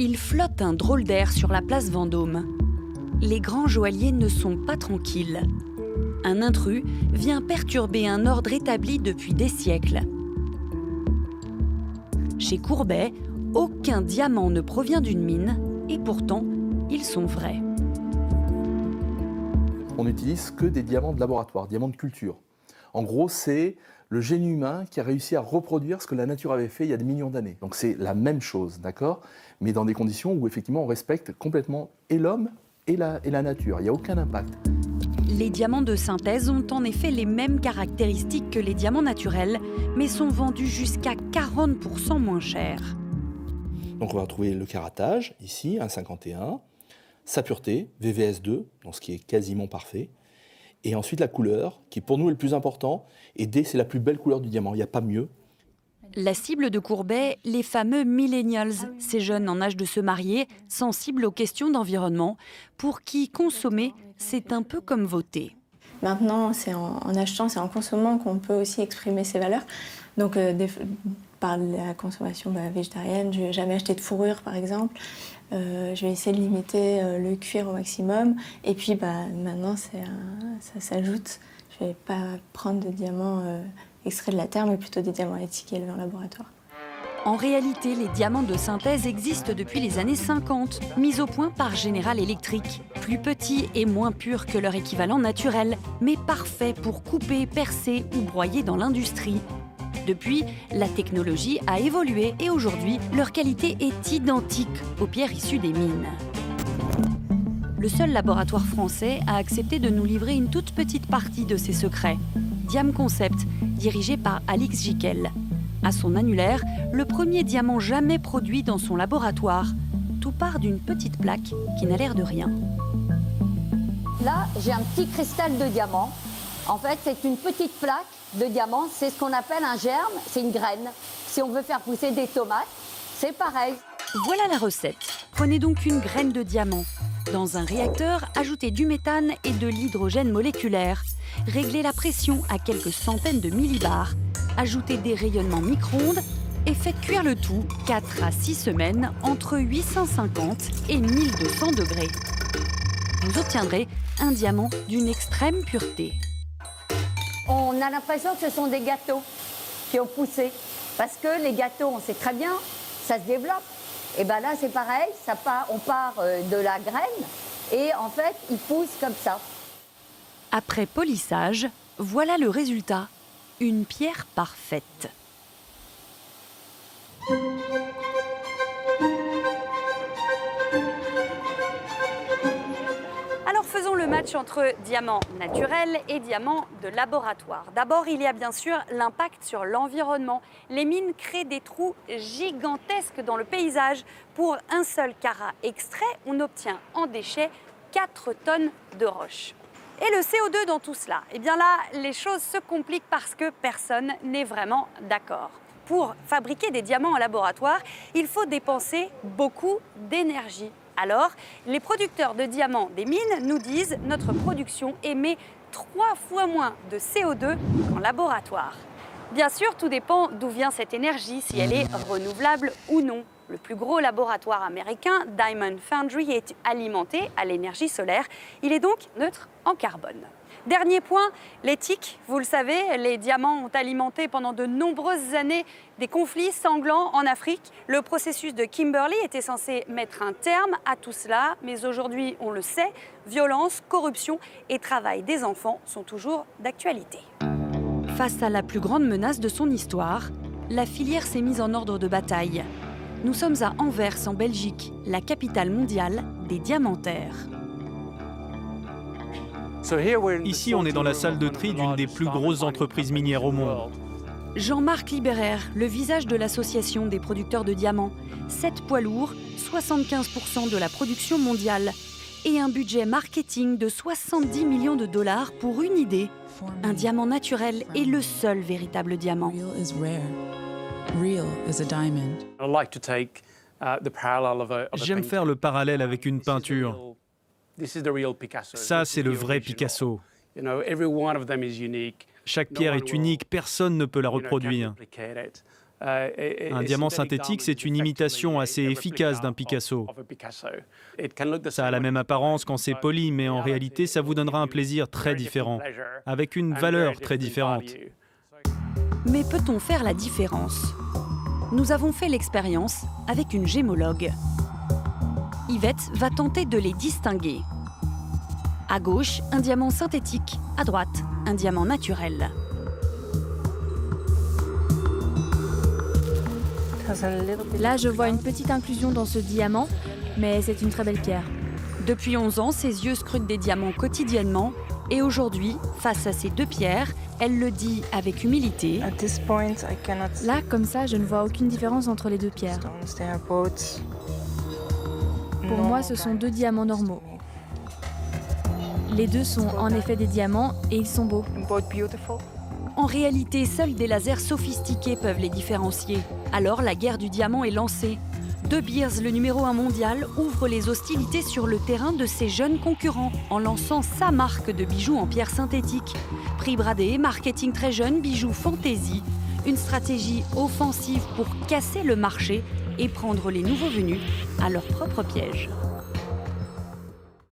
Il flotte un drôle d'air sur la place Vendôme. Les grands joailliers ne sont pas tranquilles. Un intrus vient perturber un ordre établi depuis des siècles. Chez Courbet, aucun diamant ne provient d'une mine, et pourtant, ils sont vrais. On n'utilise que des diamants de laboratoire, diamants de culture. En gros, c'est le génie humain qui a réussi à reproduire ce que la nature avait fait il y a des millions d'années. Donc c'est la même chose, d'accord ? Mais dans des conditions où effectivement on respecte complètement et l'homme et la nature. Il n'y a aucun impact. Les diamants de synthèse ont en effet les mêmes caractéristiques que les diamants naturels, mais sont vendus jusqu'à 40% moins cher. Donc on va retrouver le caratage, ici, 1,51, sa pureté, VVS2, donc ce qui est quasiment parfait, et ensuite la couleur, qui pour nous est le plus important, et D, c'est la plus belle couleur du diamant, il n'y a pas mieux. La cible de Courbet, les fameux millennials, ces jeunes en âge de se marier, sensibles aux questions d'environnement, pour qui consommer, c'est un peu comme voter. Maintenant, c'est en achetant, c'est en consommant qu'on peut aussi exprimer ses valeurs. Donc, par la consommation végétarienne, je ne vais jamais acheter de fourrure, par exemple. Je vais essayer de limiter le cuir au maximum. Et puis, maintenant, ça s'ajoute. Je ne vais pas prendre de diamants extraits de la terre, mais plutôt des diamants éthiques élevés en laboratoire. En réalité, les diamants de synthèse existent depuis les années 50, mis au point par General Electric. Plus petits et moins purs que leur équivalent naturel, mais parfaits pour couper, percer ou broyer dans l'industrie. Depuis, la technologie a évolué et aujourd'hui, leur qualité est identique aux pierres issues des mines. Le seul laboratoire français a accepté de nous livrer une toute petite partie de ses secrets. Diam Concept, dirigé par Alix Jiquel. À son annulaire, le premier diamant jamais produit dans son laboratoire. Tout part d'une petite plaque qui n'a l'air de rien. Là, j'ai un petit cristal de diamant. En fait, c'est une petite plaque de diamant. C'est ce qu'on appelle un germe, c'est une graine. Si on veut faire pousser des tomates, c'est pareil. Voilà la recette. Prenez donc une graine de diamant. Dans un réacteur, ajoutez du méthane et de l'hydrogène moléculaire. Réglez la pression à quelques centaines de millibars. Ajoutez des rayonnements micro-ondes et faites cuire le tout 4 à 6 semaines entre 850 et 1200 degrés. Vous obtiendrez un diamant d'une extrême pureté. On a l'impression que ce sont des gâteaux qui ont poussé. Parce que les gâteaux, on sait très bien, ça se développe. Et bien là, c'est pareil, on part de la graine et en fait, ils poussent comme ça. Après polissage, voilà le résultat. Une pierre parfaite. Alors faisons le match entre diamants naturels et diamants de laboratoire. D'abord, il y a bien sûr l'impact sur l'environnement. Les mines créent des trous gigantesques dans le paysage. Pour un seul carat extrait, on obtient en déchets 4 tonnes de roche. Et le CO2 dans tout cela? Eh bien là, les choses se compliquent parce que personne n'est vraiment d'accord. Pour fabriquer des diamants en laboratoire, il faut dépenser beaucoup d'énergie. Alors, les producteurs de diamants des mines nous disent « Notre production émet 3 fois moins de CO2 qu'en laboratoire ». Bien sûr, tout dépend d'où vient cette énergie, si elle est renouvelable ou non. Le plus gros laboratoire américain, Diamond Foundry, est alimenté à l'énergie solaire. Il est donc neutre en carbone. Dernier point, l'éthique. Vous le savez, les diamants ont alimenté pendant de nombreuses années des conflits sanglants en Afrique. Le processus de Kimberley était censé mettre un terme à tout cela, mais aujourd'hui, on le sait, violence, corruption et travail des enfants sont toujours d'actualité. Face à la plus grande menace de son histoire, la filière s'est mise en ordre de bataille. Nous sommes à Anvers, en Belgique, la capitale mondiale des diamantaires. Ici, on est dans la salle de tri d'une des plus grosses entreprises minières au monde. Jean-Marc Libérer, le visage de l'association des producteurs de diamants. 7 poids lourds, 75% de la production mondiale. Et un budget marketing de 70 millions de dollars pour une idée. Un diamant naturel est le seul véritable diamant. J'aime faire le parallèle avec une peinture. Ça, c'est le vrai Picasso. Chaque pierre est unique, personne ne peut la reproduire. Un diamant synthétique, c'est une imitation assez efficace d'un Picasso. Ça a la même apparence quand c'est poli, mais en réalité, ça vous donnera un plaisir très différent, avec une valeur très différente. Mais peut-on faire la différence? Nous avons fait l'expérience avec une gémologue. Yvette va tenter de les distinguer. À gauche, un diamant synthétique. À droite, un diamant naturel. Là, je vois une petite inclusion dans ce diamant, mais c'est une très belle pierre. Depuis 11 ans, ses yeux scrutent des diamants quotidiennement. Et aujourd'hui, face à ces deux pierres, elle le dit avec humilité. Là, comme ça, je ne vois aucune différence entre les deux pierres. Pour moi, ce sont deux diamants normaux. Les deux sont en effet des diamants et ils sont beaux. En réalité, seuls des lasers sophistiqués peuvent les différencier. Alors la guerre du diamant est lancée. De Beers, le numéro 1 mondial, ouvre les hostilités sur le terrain de ses jeunes concurrents en lançant sa marque de bijoux en pierre synthétique. Prix bradé, marketing très jeune, bijoux fantaisie. Une stratégie offensive pour casser le marché et prendre les nouveaux venus à leur propre piège.